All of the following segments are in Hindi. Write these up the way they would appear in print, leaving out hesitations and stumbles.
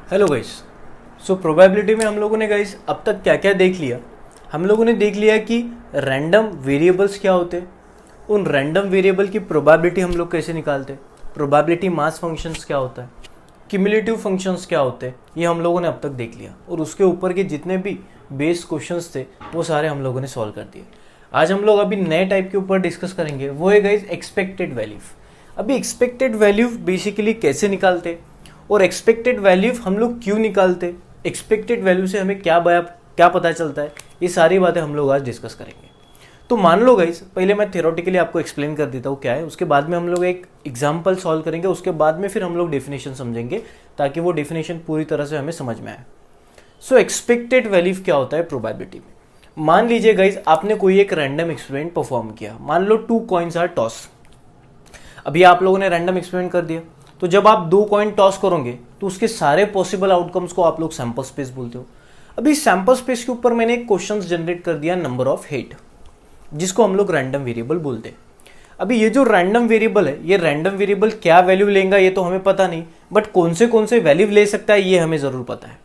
Hello guys. सो प्रोबेबिलिटी में हम लोगों ने गाइस अब तक क्या क्या देख लिया। हम लोगों ने देख लिया कि रैंडम वेरिएबल्स क्या होते हैं, उन रैंडम वेरिएबल की प्रोबेबिलिटी हम लोग कैसे निकालते हैं, प्रोबेबिलिटी मास फंक्शंस क्या होता है, क्यूमुलेटिव फंक्शंस क्या होते हैं, ये हम लोगों ने अब तक देख लिया। और उसके ऊपर के जितने भी बेस क्वेश्चंस थे वो सारे हम लोगों ने सॉल्व कर दिए। आज हम लोग अभी नए टाइप के ऊपर डिस्कस करेंगे, वो है गाइस एक्सपेक्टेड वैल्यू। अभी एक्सपेक्टेड वैल्यू बेसिकली कैसे निकालते हैं और एक्सपेक्टेड वैल्यू हम लोग क्यों निकालते, एक्सपेक्टेड वैल्यू से हमें क्या पता चलता है, ये सारी बातें हम लोग आज डिस्कस करेंगे। तो मान लो गाइस, पहले मैं थियोरेटिकली आपको एक्सप्लेन कर देता हूँ क्या है, उसके बाद में हम लोग एक एग्जांपल सॉल्व करेंगे, उसके बाद में फिर हम लोग डेफिनेशन समझेंगे ताकि वो डेफिनेशन पूरी तरह से हमें समझ में आए। सो एक्सपेक्टेड वैल्यू क्या होता है प्रोबेबिलिटी में। मान लीजिए गाइस, आपने कोई एक रैंडम एक्सपेरिमेंट परफॉर्म किया। मान लो 2 कॉइन्स आर टॉस। अभी आप लोगों ने रैंडम एक्सपेरिमेंट कर दिया, तो जब आप 2 कॉइन टॉस करोगे तो उसके सारे पॉसिबल आउटकम्स को आप लोग सैंपल स्पेस बोलते हो। अभी सैंपल स्पेस के ऊपर मैंने एक क्वेश्चन जनरेट कर दिया नंबर ऑफ हेड, जिसको हम लोग रैंडम वेरिएबल बोलते हैं। अभी ये जो रैंडम वेरिएबल है, ये रैंडम वेरिएबल क्या वैल्यू लेगा ये तो हमें पता नहीं, बट कौन से वैल्यू ले सकता है ये हमें जरूर पता है।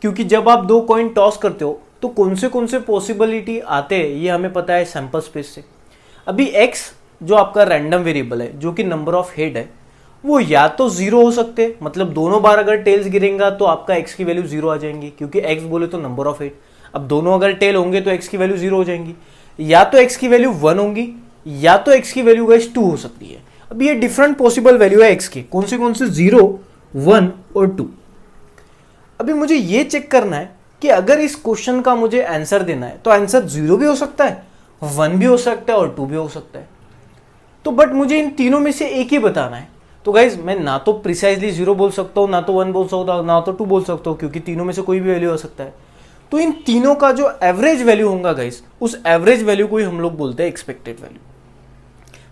क्योंकि जब आप 2 कॉइन टॉस करते हो तो कौन से पॉसिबिलिटी आते हैं ये हमें पता है सैंपल स्पेस से। अभी x जो आपका रैंडम वेरिएबल है, जो कि नंबर ऑफ हेड है, वो या तो 0 हो सकते हैं, मतलब दोनों बार अगर टेल्स गिरेगा तो आपका x की वैल्यू 0 आ जाएंगी, क्योंकि x बोले तो नंबर ऑफ हेड। अब दोनों अगर टेल होंगे तो x की वैल्यू 0 हो जाएंगी, या तो x की वैल्यू 1 होंगी, या तो x की वैल्यू गाइस 2 हो सकती है। अब ये डिफरेंट पॉसिबल वैल्यू है x की, कौन से 0, 1 और 2। अभी मुझे ये चेक करना है कि अगर इस क्वेश्चन का मुझे आंसर देना है तो आंसर 0 भी हो सकता है, 1 भी हो सकता है और 2 भी हो सकता है। तो बट मुझे इन तीनों में से एक ही बताना है। तो गाइज मैं ना तो प्रिसाइजली 0 बोल सकता हूँ, ना तो 1 बोल सकता हूँ, ना तो 2 बोल सकता हूँ, क्योंकि तीनों में से कोई भी वैल्यू हो सकता है। तो इन तीनों का जो एवरेज वैल्यू होगा गाइज, उस एवरेज वैल्यू को ही हम लोग बोलते हैं एक्सपेक्टेड वैल्यू।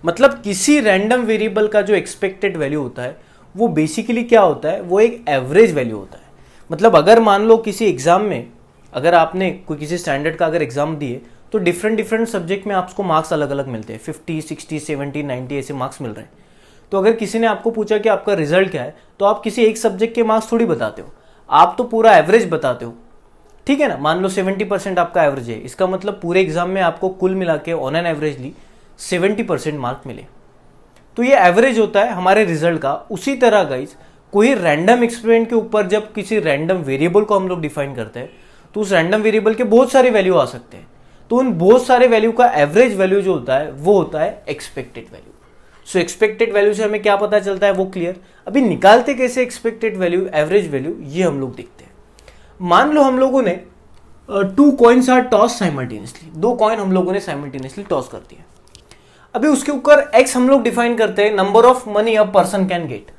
मतलब किसी रैंडम वेरिएबल का जो एक्सपेक्टेड वैल्यू होता है वो बेसिकली क्या होता है, वो एक एवरेज वैल्यू होता है। मतलब अगर मान लो किसी एग्जाम में, अगर आपने कोई किसी स्टैंडर्ड का अगर एग्जाम दिए तो डिफरेंट सब्जेक्ट में आपको मार्क्स अलग अलग मिलते हैं, 50, 60, 70, 90 ऐसे मार्क्स मिल रहे हैं। तो अगर किसी ने आपको पूछा कि आपका रिजल्ट क्या है, तो आप किसी एक सब्जेक्ट के मार्क्स थोड़ी बताते हो, आप तो पूरा एवरेज बताते हो, ठीक है ना। मान लो 70% आपका एवरेज है, इसका मतलब पूरे एग्जाम में आपको कुल मिला के ऑन एन एवरेजली 70% मार्क मिले, तो ये एवरेज होता है हमारे रिजल्ट का। उसी तरह गाइज कोई रैंडम एक्सपेरिमेंट के ऊपर जब किसी रैंडम वेरिएबल को हम लोग डिफाइन करते हैं तो उस रैंडम वेरिएबल के बहुत सारे वैल्यू आ सकते हैं, तो उन बहुत सारे वैल्यू का एवरेज वैल्यू जो होता है वो होता है एक्सपेक्टेड वैल्यू। सो एक्सपेक्टेड वैल्यू से हमें क्या पता चलता है वो क्लियर। अभी निकालते कैसे एक्सपेक्टेड वैल्यू, एवरेज वैल्यू, ये हम लोग देखते हैं। मान लो हम लोगों ने 2 coins are toss simultaneously, 2 coin हम लोगों ने साइमल्टेनियसली टॉस कर दिया। अभी उसके ऊपर x हम लोग डिफाइन करते हैं number of money a person can get.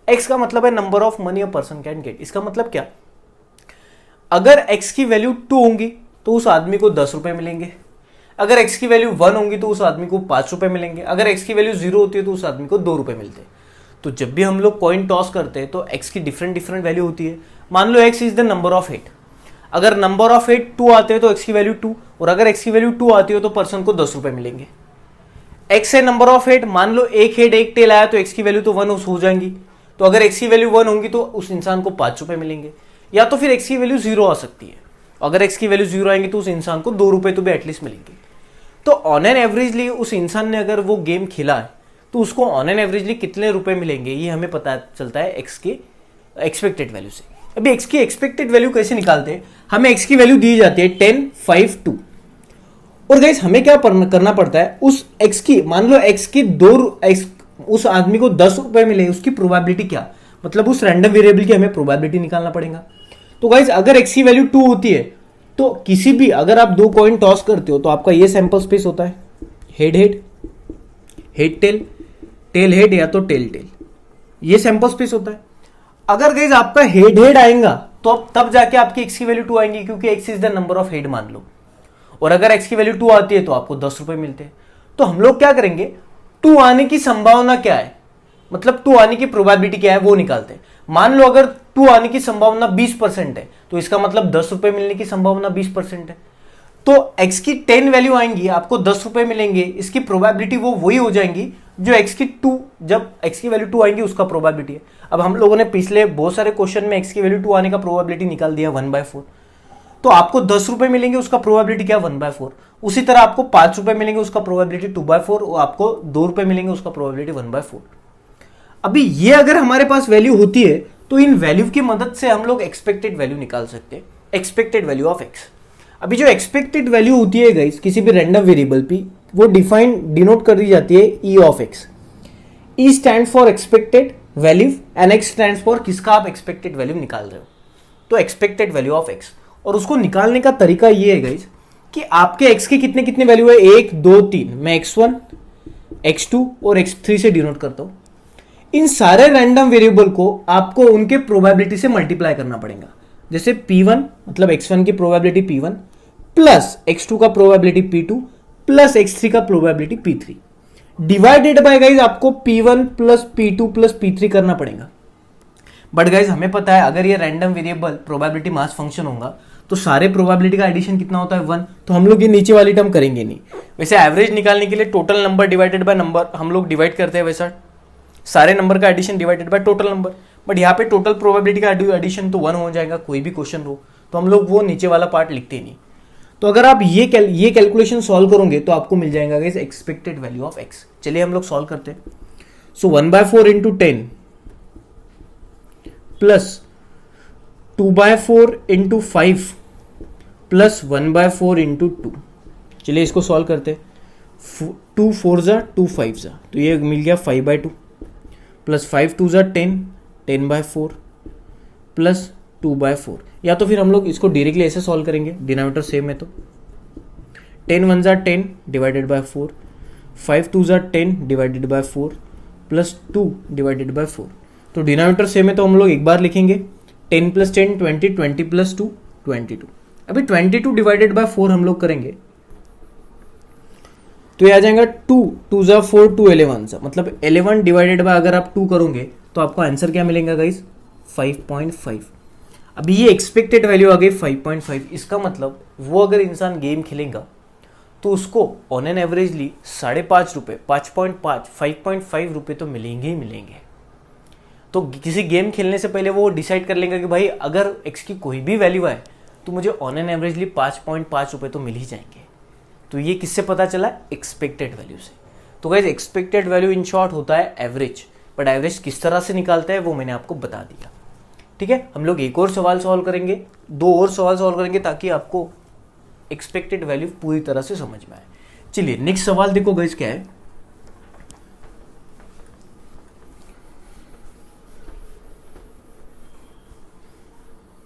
x का मतलब है number of money a person can get. इसका मतलब क्या, अगर x की वैल्यू 2 होंगी तो उस आदमी को 10 रुपए मिलेंगे, अगर x की वैल्यू 1 होंगी तो उस आदमी को 5 रुपए मिलेंगे, अगर x की वैल्यू 0 होती है तो उस आदमी को 2 रुपए मिलते हैं। तो जब भी हम लोग कॉइन टॉस करते हैं तो x की डिफरेंट वैल्यू होती है। मान लो x is the number of head, अगर नंबर ऑफ हेड 2 आते हैं तो x की वैल्यू 2, और अगर x की वैल्यू 2 आती है तो पर्सन को 10 रुपए मिलेंगे। x है नंबर ऑफ हेड, मान लो एक हेड एक टेल आया तो x की वैल्यू तो 1 हो जाएंगी, तो अगर x की वैल्यू 1 होंगी तो उस इंसान को 5 रुपए मिलेंगे, या तो फिर x की वैल्यू 0 आ सकती है, अगर x की वैल्यू 0 आएंगी तो उस इंसान को 2 रुपए तो भी एटलीस्ट मिलेंगे। तो ऑन एन एवरेजली उस इंसान ने अगर वो गेम खेला है तो उसको ऑन एन एवरेजली कितने रुपए मिलेंगे ये हमें पता चलता है x के एक्सपेक्टेड वैल्यू से। अभी x की एक्सपेक्टेड वैल्यू कैसे निकालते हैं, हमें x की वैल्यू दी जाती है 10, 5, 2, और गाइस हमें क्या करना पड़ता है, उस x की, मान लो x की उस आदमी को 10 रुपए मिले, उसकी प्रोबेबिलिटी क्या, मतलब उस रैंडम वेरिएबल की हमें प्रोबेबिलिटी निकालना पड़ेगा। तो गाइस अगर x की वैल्यू 2 होती है तो किसी भी, अगर आप 2 कॉइन टॉस करते हो तो आपका ये सैंपल स्पेस होता है, head head, head tail, tail head, या तो टेल टेल, ये सैंपल स्पेस होता है। अगर गाइस आपका हेड हेड आएगा तो तब जाके आपकी x की वैल्यू 2 आएंगी, क्योंकि x is the number of head मान लो, और अगर x की वैल्यू 2 आती है तो आपको 10 रुपए मिलते हैं। तो हम लोग क्या करेंगे, 2 आने की संभावना क्या है, मतलब 2 आने की प्रोबेबिलिटी क्या है वो निकालते हैं। मान लो अगर 2 आने की संभावना 20% है तो इसका मतलब 10 रुपए मिलने की संभावना 20% है। तो x की 10 वैल्यू आएंगी, आपको 10 रुपए मिलेंगे, इसकी प्रोबेबिलिटी वो वही हो जाएंगी जो x की 2, जब x की वैल्यू 2 आएंगी उसका प्रोबेबिलिटी है। अब हम लोगों ने पिछले बहुत सारे क्वेश्चन में x की वैल्यू 2 आने का प्रोबेबिलिटी निकाल दिया 1/4, तो आपको 10 रुपए मिलेंगे, उसका प्रोबेबिलिटी क्या 1/4। उसी तरह आपको 5 रुपए मिलेंगे, उसका प्रोबेबिलिटी 2/4, और आपको 2 रुपए मिलेंगे, उसका प्रोबेबिलिटी 1/4। अभी ये अगर हमारे पास वैल्यू होती है तो इन वैल्यू की मदद से हम लोग एक्सपेक्टेड वैल्यू निकाल सकते हैं, एक्सपेक्टेड वैल्यू ऑफ एक्स। अभी जो एक्सपेक्टेड वैल्यू होती है गाइस किसी भी रैंडम वेरिएबल पे, वो डिनोट कर दी जाती है ई of x. E stand for expected value and x stand for किसका आप एक्सपेक्टेड वैल्यू निकाल रहे हो, तो एक्सपेक्टेड वैल्यू ऑफ एक्स। और उसको निकालने का तरीका ये है गाइस कि आपके एक्स के कितने कितने वैल्यू है, 1 2 3, मैं x1 x2 और x3 से डिनोट करता हूं। इन सारे रैंडम वेरिएबल को आपको उनके प्रोबेबिलिटी से मल्टीप्लाई करना पड़ेगा। जैसे P1 मतलब x1 की प्रोबेबिलिटी P1 प्लस x2 का प्रोबेबिलिटी P2 प्लस x3 का probability P3 divided by guys आपको P1 plus P2 plus P3 करना पड़ेगा। बट गाइस हमें पता है अगर ये random variable probability mass function होगा तो सारे प्रोबेबिलिटी का एडिशन कितना होता है 1, तो हम लोग ये नीचे वाली टर्म करेंगे नहीं। वैसे एवरेज निकालने के लिए total number divided by number हम लोग डिवाइड करते हैं, वैसा सारे नंबर का addition divided by total number, but यहाँ पे टोटल प्रोबेबिलिटी का एडिशन तो 1 हो जाएगा कोई भी क्वेश्चन हो, तो हम लोग वो नीचे वाला पार्ट लिखते ही नहीं। तो अगर आप ये कैलकुलेशन सॉल्व करोगे तो आपको मिल जाएगा guys expected value of x. चलिए हम लोग सॉल्व करते हैं। सो 1/4 into 10 plus 2/4 into 5 plus 1/4 into 2। चलिए इसको सॉल्व करते हैं। 2 4 जा 2 5 जा, तो ये मिल गया 5/2 प्लस 5 2 जा 10 10/4 प्लस 2/4। या तो फिर हम लोग इसको डायरेक्टली ऐसे सॉल्व करेंगे, डिनोमिनेटर सेम है तो 10 1 जा 10 डिवाइडेड बाय 4, 5 2 जा 10 divided by 4 plus 2 divided by 4। तो डिनोमिनेटर सेम है तो हम लोग एक बार लिखेंगे 10 प्लस 10 20, 20 प्लस 2 22। अभी 22 डिवाइडेड बाय 4 हम लोग करेंगे तो ये आ जाएगा 2 2 जा 4 2 11 सा, मतलब 11 डिवाइडेड बाय अगर आप 2 करोगे तो आपको आंसर क्या मिलेगा गाइस 5.5। अभी ये एक्सपेक्टेड वैल्यू आ गई 5.5। इसका मतलब वो अगर इंसान गेम खेलेगा तो उसको ऑन एन एवरेजली 5.5 रुपये 5.5 5.5 रुपये तो मिलेंगे ही मिलेंगे। तो किसी गेम खेलने से पहले वो डिसाइड कर लेगा कि भाई अगर एक्स की कोई भी वैल्यू आए तो मुझे ऑन एन एवरेजली 5.5 रुपये तो मिल ही जाएंगे। तो ये किससे पता चला, एक्सपेक्टेड वैल्यू से। तो guys expected value in short होता है एवरेज, बट एवरेज किस तरह से निकालते हैं वो मैंने आपको बता दिया। ठीक है, हम लोग एक और सवाल सॉल्व करेंगे, 2 और सवाल सॉल्व करेंगे ताकि आपको एक्सपेक्टेड वैल्यू पूरी तरह से समझ में आए। चलिए नेक्स्ट सवाल देखो गाइस क्या है।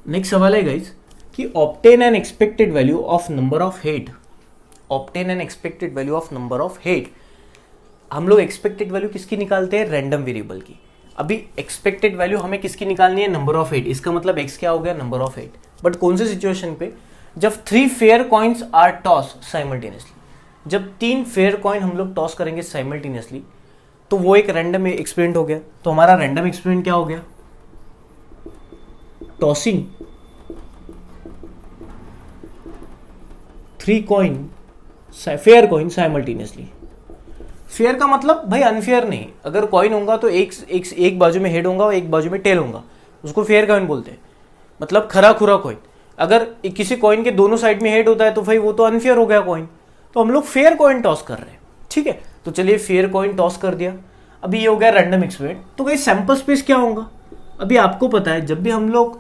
नेक्स्ट सवाल है गाइस कि obtain N expected value of number of head. Obtain N expected value of number of head. हम लोग एक्सपेक्टेड वैल्यू किसकी निकालते हैं, रैंडम वेरिएबल की। अभी एक्सपेक्टेड वैल्यू हमें किसकी निकालनी है, नंबर ऑफ हेड। इसका मतलब एक्स क्या हो गया, नंबर ऑफ हेड। बट कौन से सिचुएशन पे, जब 3 fair coins are toss simultaneously. जब 3 फेयर कॉइन हम लोग टॉस करेंगे साइमल्टेनियसली तो वो एक रैंडम एक्सपेरिमेंट हो गया। तो हमारा रैंडम एक्सपेरिमेंट क्या हो गया, tossing 3 coin fair coin simultaneously. Fair का मतलब भाई अनफेयर नहीं, अगर कॉइन होगा तो एक बाजू में हेड होगा और एक बाजू में टेल होगा, उसको फेयर कॉइन बोलते हैं। मतलब खरा खुरा कॉइन। अगर किसी कॉइन के दोनों साइड में हेड होता है तो भाई वो तो अनफेयर हो गया कॉइन। तो हम लोग फेयर कॉइन टॉस कर रहे हैं। ठीक है, तो चलिए फेयर कॉइन टॉस कर दिया। अभी ये हो गया रैंडम एक्सपेरिमेंट। तो भाई सैंपल स्पेस क्या होगा, अभी आपको पता है जब भी हम लोग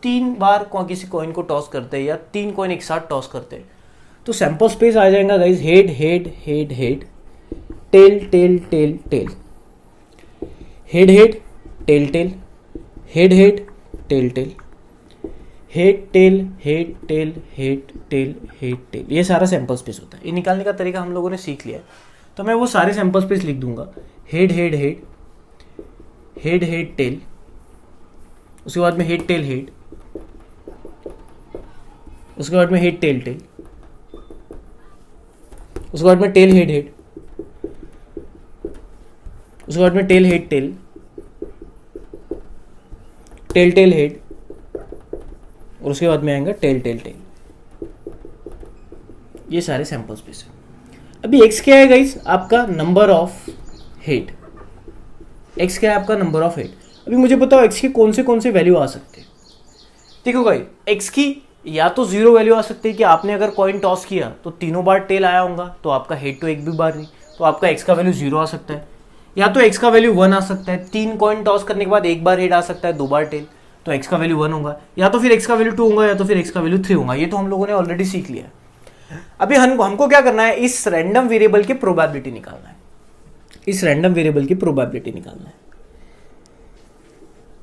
3 बार किसी कॉइन को टॉस करते हैं या 3 कॉइन एक साथ टॉस करते हैं तो सैंपल स्पेस आ जाएगा guys head head head head tail tail tail tail, head head tail tail, head head tail tail, head tail head tail head tail head tail. ये सारा सैंपल स्पेस होता है। ये निकालने का तरीका हम लोगों ने सीख लिया है, तो मैं वो सारे सैंपल स्पेस लिख दूंगा। Head head head head head tell, उसके बाद में हेड टेल हेड, उसके बाद में हेड टेल टेल, उसके बाद में टेल हेड हेड, उसके बाद में tail head tail, tail tail head, और उसके बाद में आएगा टेल टेल टेल। ये सारे सैंपल स्पेस है। अभी x क्या है गाइस? आपका नंबर ऑफ हेड। x क्या है? आपका नंबर ऑफ हेड। अभी मुझे बताओ x के कौन से वैल्यू आ सकते हैं? देखो गाइस, x की या तो 0 वैल्यू आ सकती है कि आपने अगर कॉइन टॉस किया तो तीनों बार टेल आया होगा, तो आपका हेड तो एक भी बार नहीं, तो आपका x का वैल्यू 0 आ सकता है। या तो x का वैल्यू 1 आ सकता है, 3 कॉइन टॉस करने के बाद एक बार हेड आ सकता है, 2 बार टेल, तो x का वैल्यू 1 होगा। या तो फिर x का वैल्यू 2 होगा, या तो फिर x का वैल्यू 3 होगा। ये तो हम लोगों ने ऑलरेडी सीख लिया है। अभी हमको क्या करना है? इस रैंडम वेरिएबल की प्रोबेबिलिटी निकालना है। इस रैंडम वेरिएबल की प्रोबेबिलिटी निकालना है।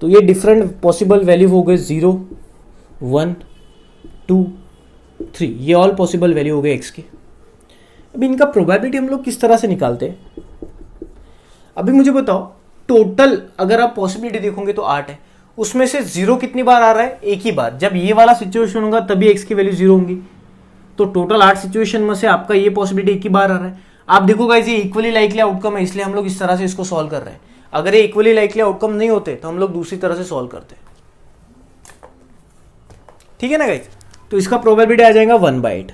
तो ये डिफरेंट पॉसिबल वैल्यू हो गए 0, 1, 2, 3, ये ऑल पॉसिबल वैल्यू हो गए x के। अभी इनका प्रोबेबिलिटी हम लोग किस तरह से निकालते हैं? अभी मुझे बताओ, टोटल अगर आप पॉसिबिलिटी देखोगे तो 8 है, उसमें से 0 कितनी बार आ रहा है? एक ही बार। जब ये वाला सिचुएशन होगा तभी x की वैल्यू 0 होंगी। तो टोटल 8 सिचुएशन में से आपका ये पॉसिबिलिटी एक ही बार आ रहा है। आप देखो गाइस, ये इक्वली लाइकली आउटकम है, इसलिए हम लोग इस तरह से इसको सॉल्व कर रहे हैं। अगर ये इक्वली लाइकली आउटकम नहीं होते तो हम लोग दूसरी तरह से सॉल्व करते। ठीक है ना गाइस? तो इसका प्रोबेबिलिटी आ जाएगा 1/8।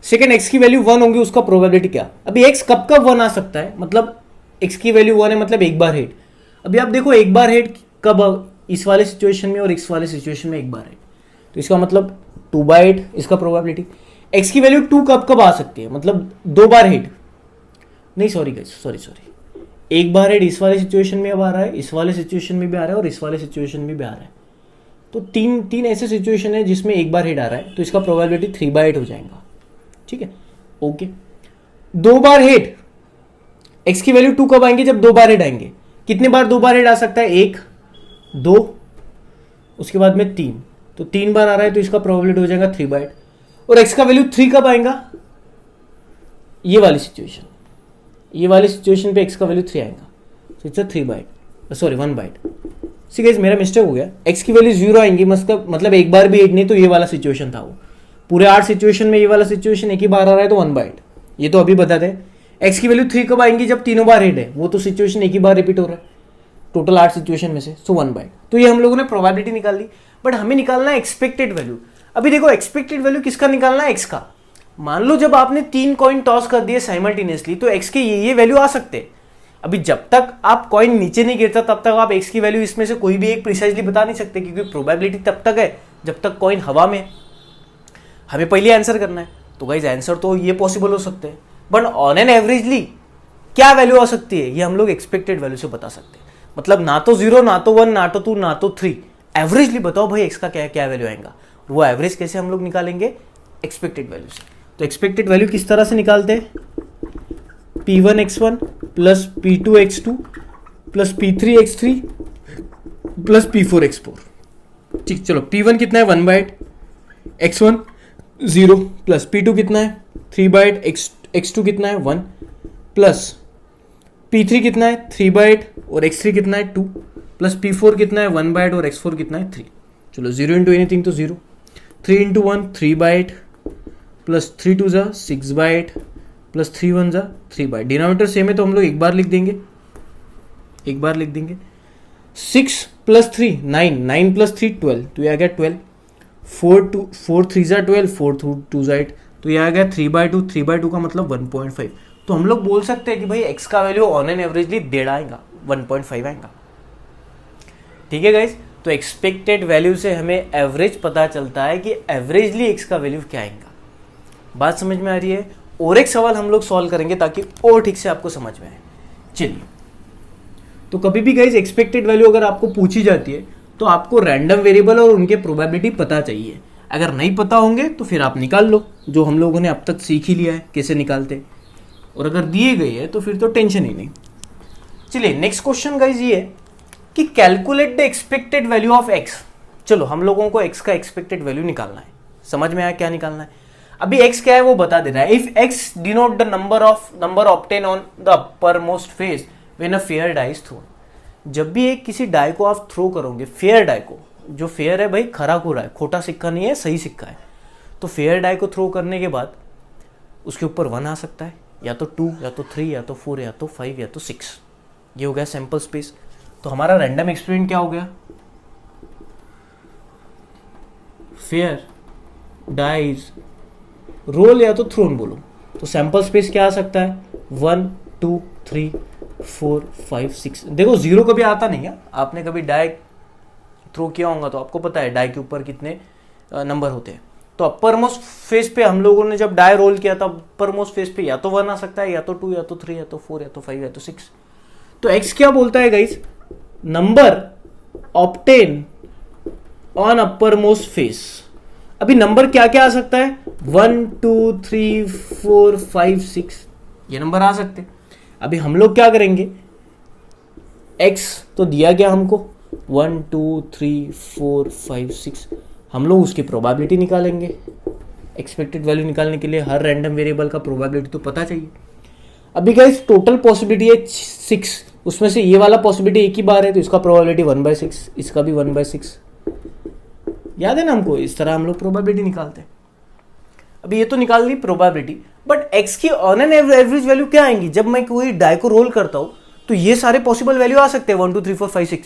सेकेंड, x की वैल्यू 1 होगी, उसका प्रोबेबिलिटी क्या? अभी x कब कब 1 आ सकता है? मतलब x की वैल्यू 1 है, मतलब एक बार हेड। अभी आप देखो, एक बार हेड कब? इस वाले सिचुएशन में और इस वाले सिचुएशन में एक बार हेड, तो इसका मतलब 2/8 इसका प्रोबेबिलिटी। x की वैल्यू 2 कब कब आ सकती है? मतलब 2 बार हेड नहीं, सॉरी गाइस, सॉरी, एक बार हेड इस वाले सिचुएशन में अब आ रहा है, इस वाले सिचुएशन में भी आ रहा है और इस वाले सिचुएशन में भी आ रहा है। तो तीन ऐसे सिचुएशन है जिसमें एक बार हेड आ रहा है, तो इसका प्रोबेबिलिटी 3/8 हो जाएगा। ठीक है, ओके। 2 बार हेड, x की वैल्यू 2 कब आएंगे? जब 2 बार हेड आएंगे। कितने बार 2 बार हेड आ सकता है? 1, 2, उसके बाद में 3, तो 3 बार आ रहा है, तो इसका प्रोबेबिलिटी हो जाएगा 3/8। और x का वैल्यू 3 कब आएगा? ये वाली सिचुएशन पे x का वैल्यू 3 आएगा, तो इट्स 3/8, सॉरी 1/8। सी गाइस, मेरा मिस्टेक हो गया, x की वैल्यू 0 आएंगी, मतलब एक बार भी 8 नहीं, तो ये वाला सिचुएशन था वो। पूरे 8 सिचुएशन में ये वाला सिचुएशन एक ही बार आ रहा है, तो 1/8। ये तो अभी बता दें। x की वैल्यू 3 कब आएंगी? जब तीनों बार हेड है, वो तो सिचुएशन एक ही बार रिपीट हो रहा है टोटल 8 सिचुएशन में से, सो 1/8। तो ये हम लोगों ने प्रोबेबिलिटी निकाल ली, बट हमें निकालना है एक्सपेक्टेड वैल्यू। अभी देखो, एक्सपेक्टेड वैल्यू किसका निकालना है? x का। मान लो जब आपने 3 कॉइन टॉस कर दिए साइमल्टेनियसली, तो x के ये वैल्यू आ सकते हैं। अभी जब तक आप कॉइन नीचे नहीं गिरता तब तक आप x की वैल्यू इसमें से कोई भी एक प्रिसाइजली बता नहीं सकते, क्योंकि प्रोबेबिलिटी तब तक है जब तक कॉइन हवा में। हमें पहले आंसर करना है, तो गाइस आंसर तो ये पॉसिबल हो सकते हैं, बट ऑन एन एवरेजली क्या वैल्यू आ सकती है, ये हम लोग एक्सपेक्टेड वैल्यू से बता सकते हैं। मतलब ना तो 0, ना तो 1, ना तो 2, ना तो 3, एवरेजली बताओ भाई x का क्या वैल्यू आएगा। वो एवरेज कैसे हम लोग निकालेंगे? एक्सपेक्टेड वैल्यू से। तो एक्सपेक्टेड वैल्यू किस तरह से निकालते हैं? P1x1 plus P2x2 plus P3x3 plus P4x4। ठीक, चलो P1 कितना है? 1/8, x1 0 प्लस P2 कितना है? 3/8, x2 कितना है? 1 प्लस P3 कितना है? 3/8 और x3 कितना है? 2 प्लस P4 कितना है? 1/8 और x4 कितना है? 3। चलो 0 इंटू एनीथिंग तो 0, 3 into 1 3/8 plus 3 2 6/8 plus 3 1 3/8। Denominator same है तो हम लोग एक बार लिख देंगे, 6 प्लस 3 9, 9 प्लस 3 12, तो ये आ गया 12। 4 3 12, 4 2 8, तो ये आ गया 3/2। 3/2 का मतलब 1.5। तो हम लोग बोल सकते हैं कि भाई x का वैल्यू ऑन एन एवरेजली 1.5 आएगा, 1.5 आएगा। ठीक है गाइस, तो एक्सपेक्टेड वैल्यू से हमें एवरेज पता चलता है कि एवरेजली x का वैल्यू क्या आएगा। बात समझ में आ रही है? और एक सवाल हम लोग सॉल्व करेंगे ताकि और ठीक से आपको समझ में आए। चलिए, तो कभी भी गाइस एक्सपेक्टेड वैल्यू अगर आपको पूछी जाती है तो आपको रैंडम वेरिएबल और उनके प्रोबेबिलिटी पता चाहिए। अगर नहीं पता होंगे तो फिर आप निकाल लो, जो हम लोगों ने अब तक सीख ही लिया है कैसे निकालते, और अगर दिए गए हैं तो फिर तो टेंशन ही नहीं। चलिए, नेक्स्ट क्वेश्चन गाइस ये है कि calculate the expected value of x। चलो, हम लोगों को x का एक्सपेक्टेड वैल्यू निकालना है। समझ में आया क्या निकालना है? अभी x क्या है वो बता दे रहा है। If x denote the number obtain on the uppermost face when a fair die is thrown. जब भी एक किसी डाई को आप थ्रो करोगे, फेयर डाई को, जो फेयर है भाई खरा खुरा है, खोटा सिक्का नहीं है, सही सिक्का है, तो फेयर डाई को थ्रो करने के बाद उसके ऊपर 1 आ सकता है, या तो 2, या तो 3, या तो 4, या तो 5, या तो 6। ये हो गया सैंपल स्पेस। तो हमारा रैंडम एक्सपेरिमेंट क्या हो गया? फेयर डाइज रोल या तो थ्रोन बोलो। तो सैंपल स्पेस क्या आ सकता है, 1 2 3 4 5 6। देखो जीरो कभी आता नहीं है, आपने कभी डाई थ्रो किया होगा तो आपको पता है डाई के ऊपर कितने नंबर होते हैं। तो अपर मोस्ट फेस पे हम लोगों ने जब डाई रोल किया था, अपर मोस्ट फेस पे या तो 1 आ सकता है, या तो 2, या तो 3, या तो 4, या तो 5, या तो 6। तो एक्स क्या बोलता है guys, number obtain on upper most face. अभी नंबर क्या क्या आ सकता है, 1 2 3 4 5 6, ये नंबर आ सकते हैं। अभी हम लोग क्या करेंगे, एक्स तो दिया गया हमको 1 2 3 4 5 6, हम लोग उसकी प्रोबेबिलिटी निकालेंगे। एक्सपेक्टेड वैल्यू निकालने के लिए हर रैंडम वेरिएबल का प्रोबेबिलिटी तो पता चाहिए। अभी गाइस टोटल पॉसिबिलिटी है 6, उसमें से ये वाला पॉसिबिलिटी एक ही बार है तो इसका प्रोबेबिलिटी 1/6, इसका भी 1/6। याद है ना हमको, इस तरह हम लोग प्रोबेबिलिटी निकालते हैं। अभी ये तो निकाल ली प्रोबेबिलिटी, बट एक्स की ऑन एन एवरेज वैल्यू क्या आएंगी। जब मैं कोई डाई को रोल करता हूं तो ये सारे पॉसिबल वैल्यू आ सकते हैं 1 2 3 4 5 6,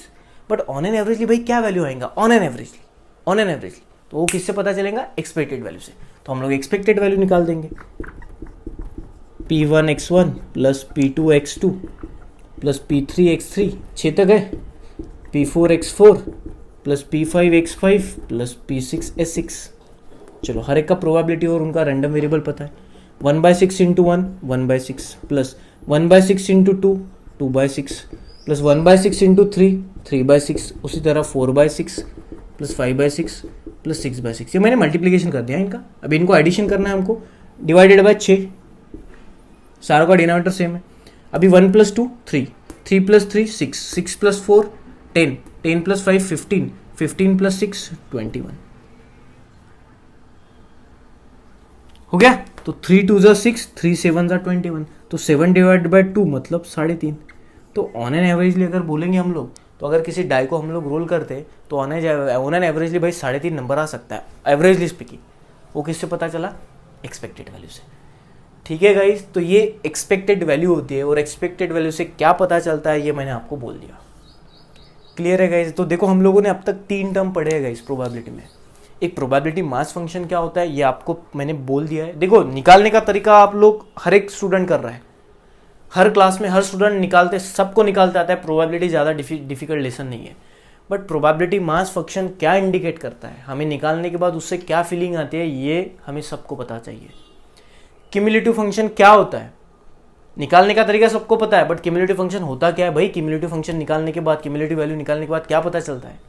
बट ऑन एन एवरेजली भाई क्या वैल्यू आएगा, ऑन एन एवरेजली तो वो किससे पता चलेगा, एक्सपेक्टेड वैल्यू से। तो हम लोग एक्सपेक्टेड वैल्यू निकाल देंगे, P1x1 plus P2x2 plus P3x3, 6 तक है, P4x4 plus P5x5 plus P6s6। चलो हर एक का प्रोबेबिलिटी और उनका रैंडम वेरिएबल पता है। 1/6 into 1 1/6 plus 1/6 into 2 2/6 plus 1/6 into 3 3/6, उसी तरह 4/6 प्लस 5/6 प्लस 6/6। ये मैंने मल्टीप्लीकेशन कर दिया इनका। अब इनको एडिशन करना है हमको, डिवाइडेड बाय 6, सारों का डिनोमिनेटर सेम है। अभी 1 + 2 3, 3 + 3 6, 6 + 4 10, 10 + 5 15, 15 + 6 21 हो गया। तो 3 2 = 6, 3 7 = 21, तो 7 डिवाइड बाय 2 मतलब 3.5। तो ऑन एन एवरेजली अगर बोलेंगे हम लोग, तो अगर किसी डाई को हम लोग रोल करते तो ऑन एन एवरेजली भाई 3.5 नंबर आ सकता है, एवरेजली स्पीकिंग। वो किससे पता चला, एक्सपेक्टेड वैल्यू से। ठीक है गाइज, तो ये एक्सपेक्टेड वैल्यू होती है, और एक्सपेक्टेड वैल्यू से क्या पता चलता है ये मैंने आपको बोल दिया। क्लियर है गाइज। तो देखो हम लोगों ने अब तक 3 टर्म पढ़े हैं गाइज प्रोबेबिलिटी में। एक प्रोबेबिलिटी मास फंक्शन क्या होता है ये आपको मैंने बोल दिया है। देखो निकालने का तरीका आप लोग हर एक स्टूडेंट कर रहा है, हर क्लास में हर स्टूडेंट निकालते, सबको निकालते आता है। प्रोबेबिलिटी ज़्यादा डिफिकल्ट लेसन नहीं है, बट प्रोबेबिलिटी मास फंक्शन क्या इंडिकेट करता है, हमें निकालने के बाद उससे क्या फीलिंग आती है, ये हमें सबको पता चाहिए। क्यूमुलेटिव फंक्शन क्या होता है, निकालने का तरीका सबको पता है, बट क्यूमुलेटिव फंक्शन होता क्या है भाई। क्यूमुलेटिव फंक्शन निकालने के बाद, क्यूमुलेटिव वैल्यू निकालने के बाद क्या पता चलता है,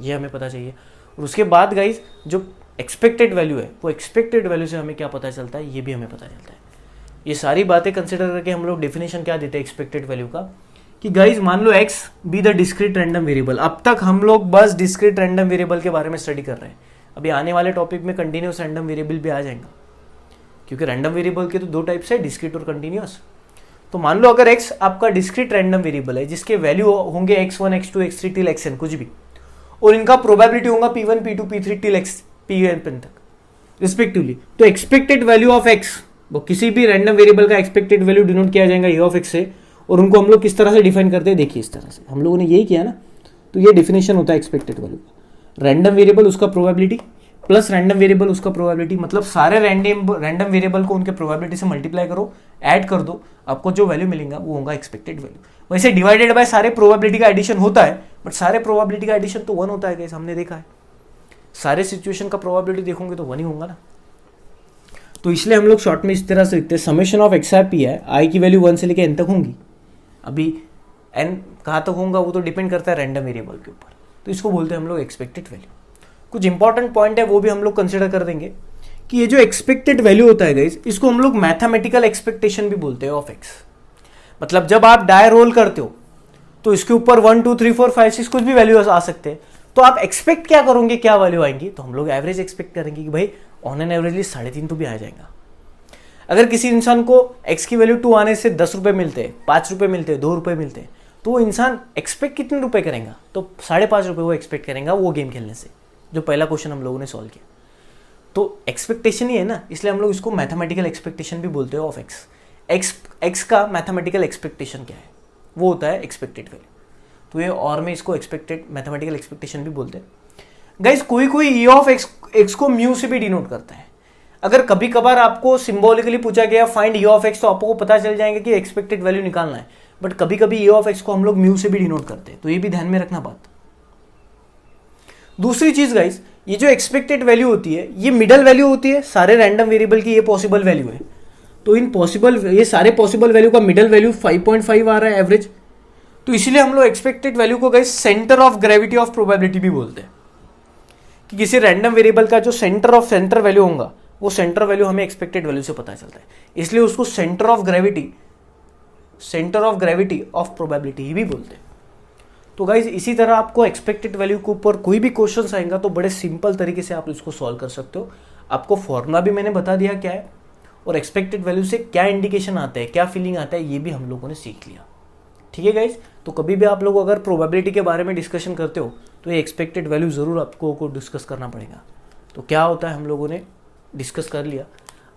ये हमें पता चाहिए। और उसके बाद गाइज जो एक्सपेक्टेड वैल्यू है, वो एक्सपेक्टेड वैल्यू से हमें क्या पता चलता है, ये भी हमें पता चलता है। ये सारी बातें कंसिडर करके हम लोग डेफिनेशन क्या देते हैं एक्सपेक्टेड वैल्यू का, कि गाइज मान लो x be the discrete random variable. अब तक हम लोग बस डिस्क्रीट रैंडम वेरिएबल के बारे में स्टडी कर रहे हैं। अभी आने वाले टॉपिक में कंटिन्यूस रैंडम वेरिएबल भी आ जाएगा, क्योंकि रैंडम वेरिएबल के तो 2 टाइप्स है, डिस्क्रीट और कंटिन्यूस। तो मान लो अगर x आपका डिस्क्रीट रैंडम वेरिएबल है, जिसके वैल्यू होंगे x1 x2 x3 till xn कुछ भी, और इनका प्रोबेबिलिटी होगा P1 P2 P3 till Pn तक रिस्पेक्टिवली। तो एक्सपेक्टेड वैल्यू ऑफ x, वो किसी भी रैंडम वेरिएबल का एक्सपेक्टेड वैल्यू डिनोट किया जाएगा ए ऑफ x से, और उनको हम लोग किस तरह से डिफाइन करते हैं, देखिए इस तरह से हम लोगों ने यही किया ना। तो ये डिफिनेशन होता है एक्सपेक्टेड वैल्यू का। रैंडम वेरिएबल उसका प्रोबेबिलिटी प्लस रैंडम वेरिएबल उसका प्रोबेबिलिटी, मतलब सारे रैंडम वेरिएबल को उनके प्रोबेबिलिटी से मल्टीप्लाई करो, ऐड कर दो, आपको जो वैल्यू मिलेगा वो होगा एक्सपेक्टेड वैल्यू। वैसे डिवाइडेड बाय सारे प्रोबेबिलिटी का एडिशन होता है, बट सारे प्रोबेबिलिटी का एडिशन तो 1 होता है गाइस, हमने देखा है। सारे सिचुएशन का प्रोबेबिलिटी देखोगे तो 1 ही होगा ना। तो इसलिए हम लोग शॉर्ट में इस तरह से लिखते हैं, summation of x I P है, आई की वैल्यू 1 से लेकर n तक होंगी। अभी n कहाँ तक होगा वो तो डिपेंड करता है रैंडम वेरिएबल के ऊपर, तो इसको बोलते हैं हम लोग एक्सपेक्टेड वैल्यू। कुछ इंपॉर्टेंट पॉइंट है वो भी हम लोग कंसिडर कर देंगे, कि ये जो एक्सपेक्टेड वैल्यू होता है गाइस, इसको हम लोग मैथमेटिकल एक्सपेक्टेशन भी बोलते हैं ऑफ एक्स। मतलब जब आप डाई रोल करते हो तो इसके ऊपर 1 2 3 4 5 6 कुछ भी वैल्यू आ सकते हैं, तो आप एक्सपेक्ट क्या करोगे, क्या वैल्यू आएंगी, तो हम लोग एवरेज एक्सपेक्ट करेंगे कि भाई ऑन एन एवरेजली 3.5 तो भी आ जाएगा। अगर किसी इंसान को x की वैल्यू 2 आने से 10 रुपए मिलते हैं, 5 रुपए मिलते हैं, 2 रुपए मिलते हैं, तो वो इंसान एक्सपेक्ट कितने रुपए करेगा, तो 5.5 रुपए वो एक्सपेक्ट करेगा वो गेम खेलने से, जो पहला क्वेश्चन हम लोगों ने सॉल्व किया। तो एक्सपेक्टेशन ही है ना, इसलिए हम लोग इसको मैथमेटिकल एक्सपेक्टेशन भी बोलते हैं ऑफ एक्स का एक्सपेक्टेशन एक्सपेक्टेशन क्या है, वो होता है एक्सपेक्टेड वैल्यू। तो ये और में इसको एक्सपेक्टेड मैथमेटिकल एक्सपेक्टेशन भी बोलते हैं गाइस। कोई ई ऑफ एक्स को म्यू से भी डिनोट करता है। अगर कभी कभार आपको सिंबॉलिकली पूछा गया फाइंड ए ऑफ एक्स, तो आपको पता चल जाएगा कि एक्सपेक्टेड वैल्यू निकालना है, बट कभी कभी ए ऑफ एक्स को हम लोग म्यू से भी डिनोट करते हैं, तो ये भी ध्यान में रखना बात। दूसरी चीज गाइस, ये जो एक्सपेक्टेड वैल्यू होती है ये मिडल वैल्यू होती है सारे रैंडम वेरिएबल की, ये पॉसिबल वैल्यू है, तो इन पॉसिबल ये सारे पॉसिबल वैल्यू का मिडल वैल्यू 5.5 आ रहा है एवरेज, तो इसीलिए हम लोग एक्सपेक्टेड वैल्यू को guys centre of gravity of probability भी बोलते हैं, कि किसी रैंडम वेरिएबल का जो सेंटर वैल्यू होगा वो सेंटर वैल्यू हमें एक्सपेक्टेड वैल्यू से पता चलता है, इसलिए उसको centre of gravity of probability ही भी बोलते हैं। तो गाइज इसी तरह आपको एक्सपेक्टेड वैल्यू के ऊपर कोई भी क्वेश्चन आएगा तो बड़े सिंपल तरीके से आप इसको सॉल्व कर सकते हो। आपको फॉर्मूला भी मैंने बता दिया क्या है, और एक्सपेक्टेड वैल्यू से क्या इंडिकेशन आता है, क्या फीलिंग आता है, ये भी हम लोगों ने सीख लिया। ठीक है गाइज, तो कभी भी आप लोग अगर प्रोबेबिलिटी के बारे में डिस्कशन करते हो तो ये एक्सपेक्टेड वैल्यू ज़रूर आपको को डिस्कस करना पड़ेगा। तो क्या होता है हम लोगों ने डिस्कस कर लिया।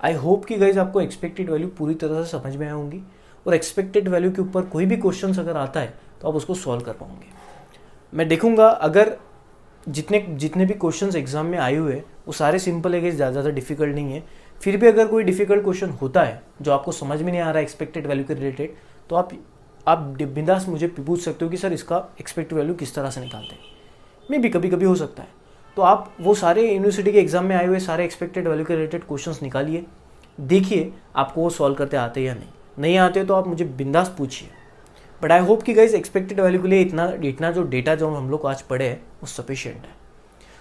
आई होप कि गाइज आपको एक्सपेक्टेड वैल्यू पूरी तरह से समझ में आई होंगी, और एक्सपेक्टेड वैल्यू के ऊपर कोई भी क्वेश्चन अगर आता है तो आप उसको सॉल्व कर पाओगे। मैं देखूंगा अगर जितने भी क्वेश्चंस एग्जाम में आए हुए हैं वो सारे सिंपल है, ज़्यादा डिफिकल्ट नहीं है। फिर भी अगर कोई डिफिकल्ट क्वेश्चन होता है जो आपको समझ में नहीं आ रहा है एक्सपेक्टेड वैल्यू के रिलेटेड, तो आप बिंदास मुझे पूछ सकते हो कि सर इसका एक्सपेक्टेड वैल्यू किस तरह से निकालते हैं। मे भी कभी कभी हो सकता है, तो आप वो सारे यूनिवर्सिटी के एग्जाम में आए हुए सारे एक्सपेक्टेड वैल्यू के रिलेटेड क्वेश्चंस निकालिए, देखिए आपको वो सॉल्व करते आते या नहीं आते तो आप मुझे बिंदास पूछिए। बट आई होप कि गाइज एक्सपेक्टेड वैल्यू के लिए इतना जो डेटा जो हम लोग आज पढ़े हैं वो सफिशिएंट है।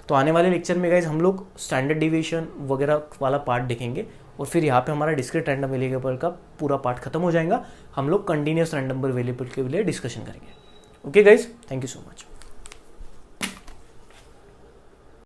तो आने वाले लेक्चर में गाइज हम लोग स्टैंडर्ड डिविएशन वगैरह वाला पार्ट देखेंगे, और फिर यहाँ पे हमारा डिस्क्रीट रैंडम वेरिएबल का पूरा पार्ट खत्म हो जाएगा। हम लोग कंटिन्यूस रैंडम वेरिएबल के लिए डिस्कशन करेंगे। Okay guys, thank you so much.